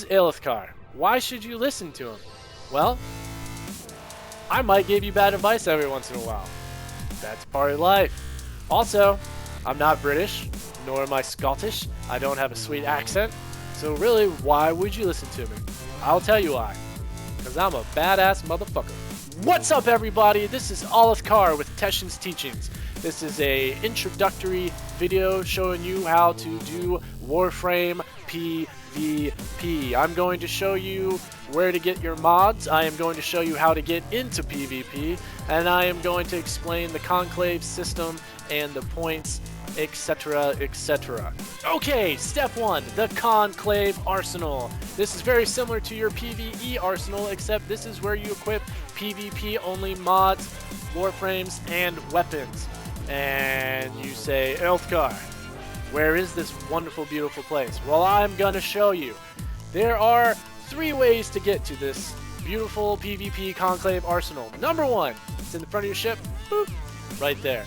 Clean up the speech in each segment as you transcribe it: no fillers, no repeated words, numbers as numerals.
is Alethkar. Why should you listen to him? Well, I might give you bad advice every once in a while. That's part of life. Also, I'm not British, nor am I Scottish. I don't have a sweet accent. So really, why would you listen to me? I'll tell you why. Because I'm a badass motherfucker. What's up, everybody? This is Alethkar with Teshin's Teachings. This is a introductory video showing you how to do Warframe PvP. I'm going to show you where to get your mods. I am going to show you how to get into PvP, and I am going to explain the Conclave system and the points, etc., etc. Okay, step 1, the Conclave Arsenal. This is very similar to your PvE arsenal, except this is where you equip PvP only mods, warframes, and weapons. And you say, Alethkar, where is this wonderful, beautiful place? Well, I'm gonna show you. There are 3 ways to get to this beautiful PvP Conclave Arsenal. Number 1, it's in the front of your ship, boop, right there.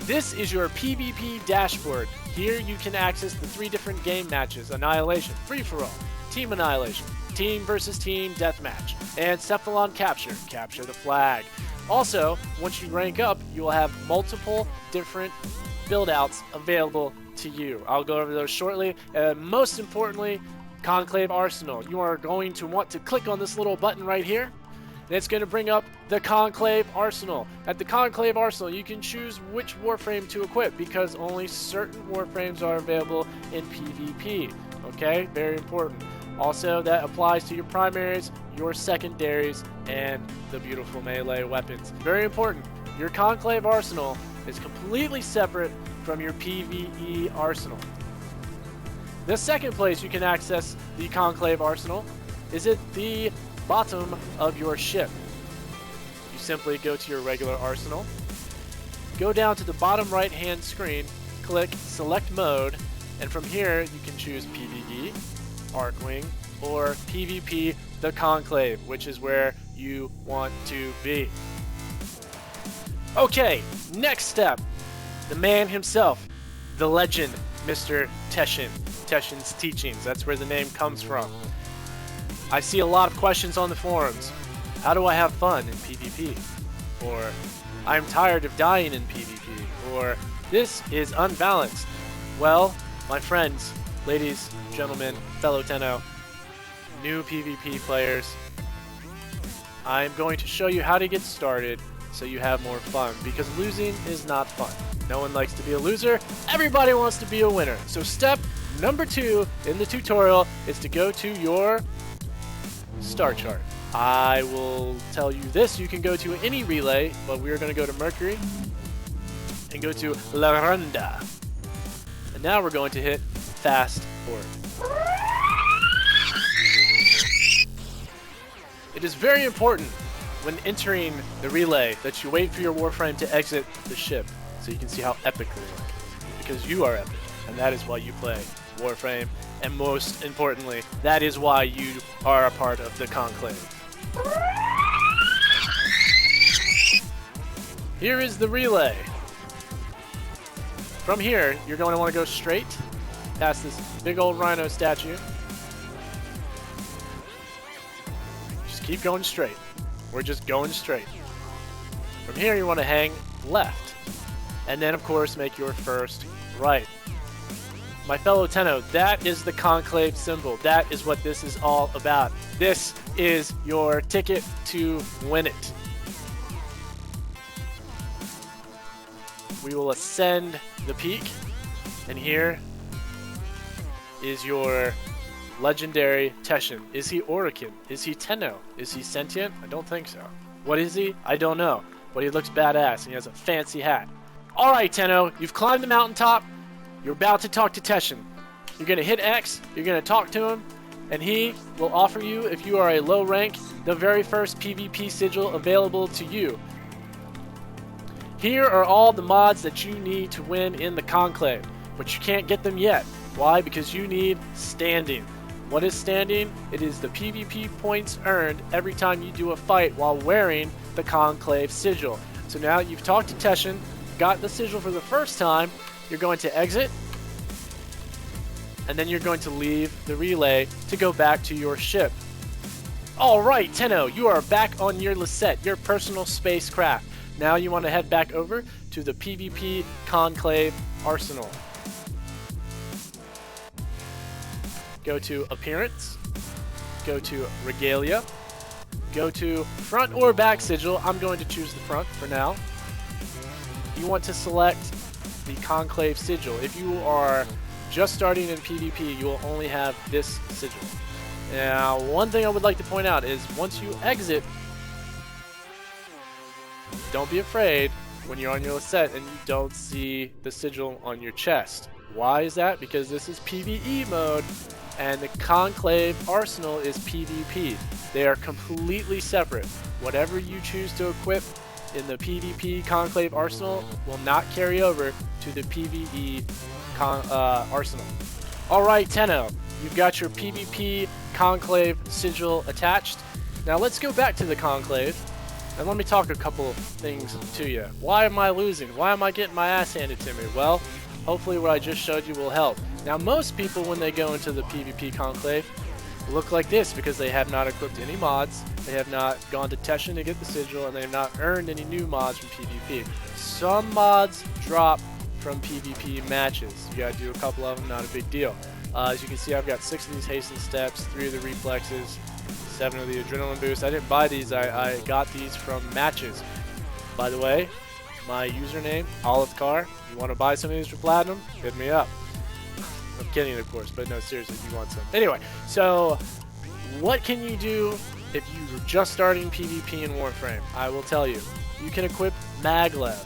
This is your PvP dashboard. Here you can access the 3 different game matches: Annihilation, Free-for-all, Team Annihilation, Team versus Team Deathmatch, and Cephalon Capture, Capture the Flag. Also, once you rank up, you will have multiple different build-outs available to you. I'll go over those shortly. Most importantly, Conclave Arsenal. You are going to want to click on this little button right here, and it's going to bring up the Conclave Arsenal. At the Conclave Arsenal, you can choose which Warframe to equip, because only certain Warframes are available in PvP. Okay, very important. Also, that applies to your primaries, your secondaries, and the beautiful melee weapons. Very important. Your Conclave Arsenal is completely separate from your PvE arsenal. The second place you can access the Conclave Arsenal is at the bottom of your ship. You simply go to your regular arsenal, go down to the bottom right hand screen, click Select Mode, and from here you can choose PvE, Archwing, or PvP the Conclave, which is where you want to be. Okay, next step. The man himself, the legend, Mr. Teshin. Teshin's Teachings, that's where the name comes from. I see a lot of questions on the forums. How do I have fun in PvP? Or, I'm tired of dying in PvP. Or, this is unbalanced. Well, my friends, ladies, gentlemen, fellow Tenno, new PvP players, I'm going to show you how to get started so you have more fun, because losing is not fun. No one likes to be a loser. Everybody wants to be a winner. So step number 2 in the tutorial is to go to your star chart. I will tell you this, you can go to any relay, but we're going to go to Mercury and go to La Ronda. And now we're going to hit fast forward. It is very important when entering the relay that you wait for your Warframe to exit the ship so you can see how epic they look. Because you are epic, and that is why you play Warframe, and most importantly, that is why you are a part of the Conclave. Here is the relay. From here, you're going to want to go straight past this big old rhino statue. Just keep going straight. We're just going straight. From here, you want to hang left. And then, of course, make your first right. My fellow Tenno, that is the Conclave symbol. That is what this is all about. This is your ticket to win it. We will ascend the peak, and here is your legendary Teshin. Is he Orokin? Is he Tenno? Is he sentient? I don't think so. What is he? I don't know. But he looks badass, and he has a fancy hat. Alright, Tenno, you've climbed the mountaintop. You're about to talk to Teshin. You're going to hit X, you're going to talk to him, and he will offer you, if you are a low rank, the very first PvP sigil available to you. Here are all the mods that you need to win in the Conclave, but you can't get them yet. Why? Because you need standing. What is standing? It is the PvP points earned every time you do a fight while wearing the Conclave sigil. So now you've talked to Teshin, got the sigil for the first time, you're going to exit, and then you're going to leave the relay to go back to your ship. Alright, Tenno, you are back on your Lisette, your personal spacecraft. Now you want to head back over to the PvP Conclave Arsenal. Go to Appearance, go to Regalia, go to Front or Back Sigil. I'm going to choose the front for now. You want to select the Conclave Sigil. If you are just starting in PvP, you will only have this sigil. Now, one thing I would like to point out is once you exit, don't be afraid when you're on your Lisette and you don't see the sigil on your chest. Why is that? Because this is PvE mode and the Conclave Arsenal is PvP. They are completely separate. Whatever you choose to equip in the PvP Conclave Arsenal will not carry over to the PvE Arsenal. Alright, Tenno, you've got your PvP Conclave Sigil attached. Now let's go back to the Conclave and let me talk a couple things to you. Why am I losing? Why am I getting my ass handed to me? Well, hopefully what I just showed you will help. Now most people when they go into the PvP Conclave look like this because they have not equipped any mods, they have not gone to Teshin to get the sigil, and they have not earned any new mods from PvP. Some mods drop from PvP matches. You gotta do a couple of them, not a big deal. As you can see, I've got 6 of these hasten steps, 3 of the reflexes, 7 of the adrenaline boost. I didn't buy these, I got these from matches. By the way, my username, Alethkar. You want to buy some of these for platinum? Hit me up. I'm kidding, of course, but no, seriously, if you want some. Anyway, so what can you do if you're just starting PvP in Warframe? I will tell you. You can equip Maglev.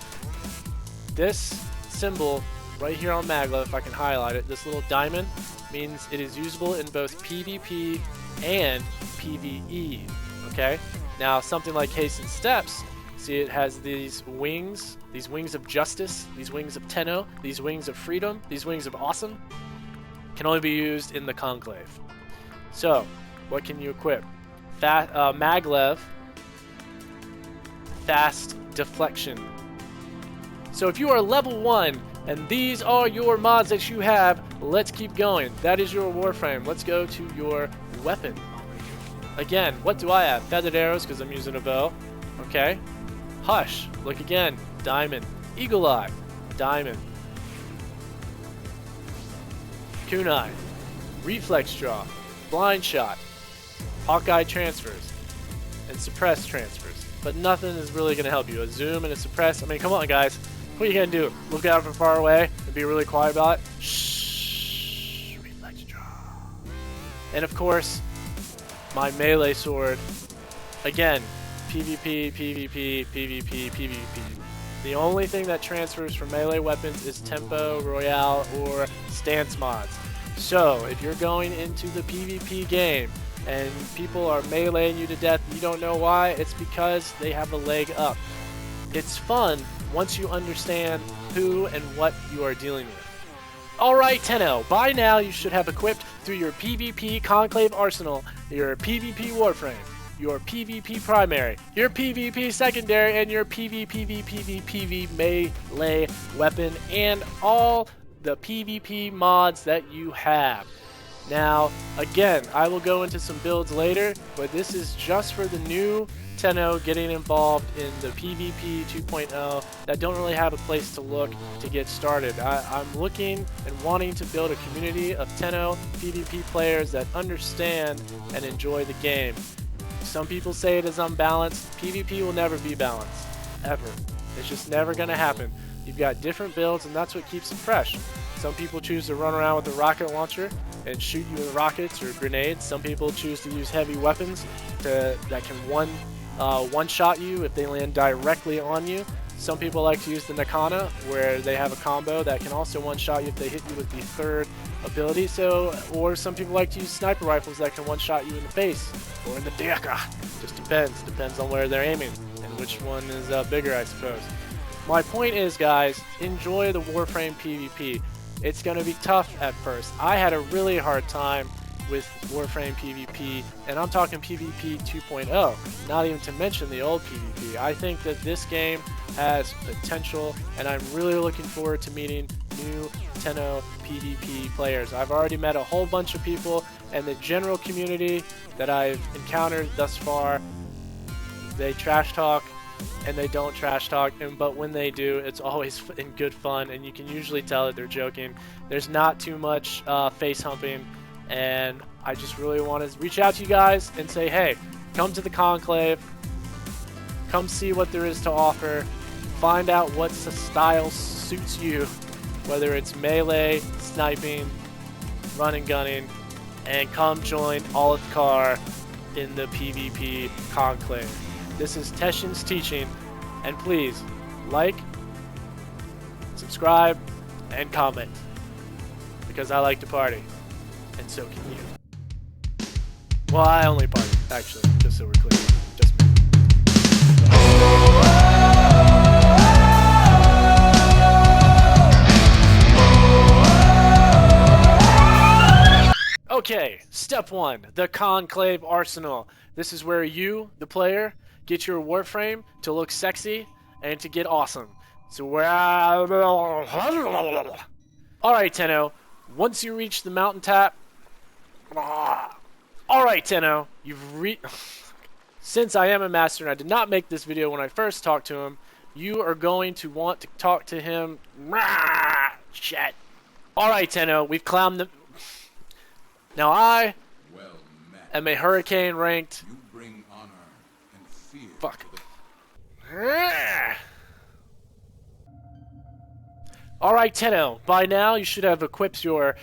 This symbol right here on Maglev, if I can highlight it, this little diamond means it is usable in both PvP and PvE. Okay? Now, something like Hasten Steps, see it has these wings of justice, these wings of Tenno, these wings of freedom, these wings of awesome, can only be used in the Conclave. So, what can you equip? Maglev, Fast Deflection. So if you are level 1 and these are your mods that you have, let's keep going. That is your Warframe. Let's go to your weapon. Again, what do I have? Feathered arrows because I'm using a bow. Okay. Hush. Look again. Diamond. Eagle Eye. Diamond. Kunai. Reflex Draw. Blind Shot. Hawkeye transfers. And suppress transfers. But nothing is really going to help you. A zoom and a suppress. I mean, come on, guys. What are you going to do? Look out from far away and be really quiet about it? Shh. Reflex Draw. And of course, my melee sword. Again, PvP, PvP, PvP, PvP. The only thing that transfers from melee weapons is tempo, royale, or stance mods. So, if you're going into the PvP game and people are meleeing you to death and you don't know why, it's because they have a leg up. It's fun once you understand who and what you are dealing with. Alright, Tenno, by now you should have equipped through your PvP Conclave Arsenal, your PvP Warframe, your PvP Primary, your PvP Secondary, and your PvP melee weapon, and all the PvP mods that you have. Now, again, I will go into some builds later, but this is just for the new Tenno getting involved in the PvP 2.0 that don't really have a place to look to get started. I'm looking and wanting to build a community of Tenno PvP players that understand and enjoy the game. Some people say it is unbalanced. PvP will never be balanced. Ever. It's just never going to happen. You've got different builds and that's what keeps it fresh. Some people choose to run around with a rocket launcher and shoot you with rockets or grenades. Some people choose to use heavy weapons that can one-shot you if they land directly on you. Some people like to use the Nakana, where they have a combo that can also one-shot you if they hit you with the third ability. Or some people like to use sniper rifles that can one-shot you in the face or in the dick. Just depends on where they're aiming and which one is bigger, I suppose. My point is, guys, enjoy the Warframe PvP. It's going to be tough at first. I had a really hard time with Warframe PvP, and I'm talking PvP 2.0, not even to mention the old PvP. I think that this game has potential, and I'm really looking forward to meeting new Tenno PvP players. I've already met a whole bunch of people in the general community that I've encountered thus far. They trash talk and they don't trash talk, but when they do, it's always in good fun, and you can usually tell that they're joking. There's not too much face humping, and I just really want to reach out to you guys and say, hey, come to the Conclave, come see what there is to offer, find out what style suits you, whether it's melee, sniping, run and gunning, and come join Alethkar in the PvP Conclave. This is Teshin's teaching, and please like, subscribe, and comment, because I like to party, and so can you. Well, I only party, actually, just so we're clear. Just me. Okay, step 1, the Conclave Arsenal. This is where you, the player, get your Warframe to look sexy and to get awesome. So alright, Tenno, once you reach the mountaintop... Alright, Tenno, since I am a master and I did not make this video when I first talked to him, you are going to want to talk to him... Shit. Alright, Tenno, we've climbed the... Now I am a hurricane ranked... You bring honor and fear. Fuck. Alright, Tenno, by now you should have equipped your...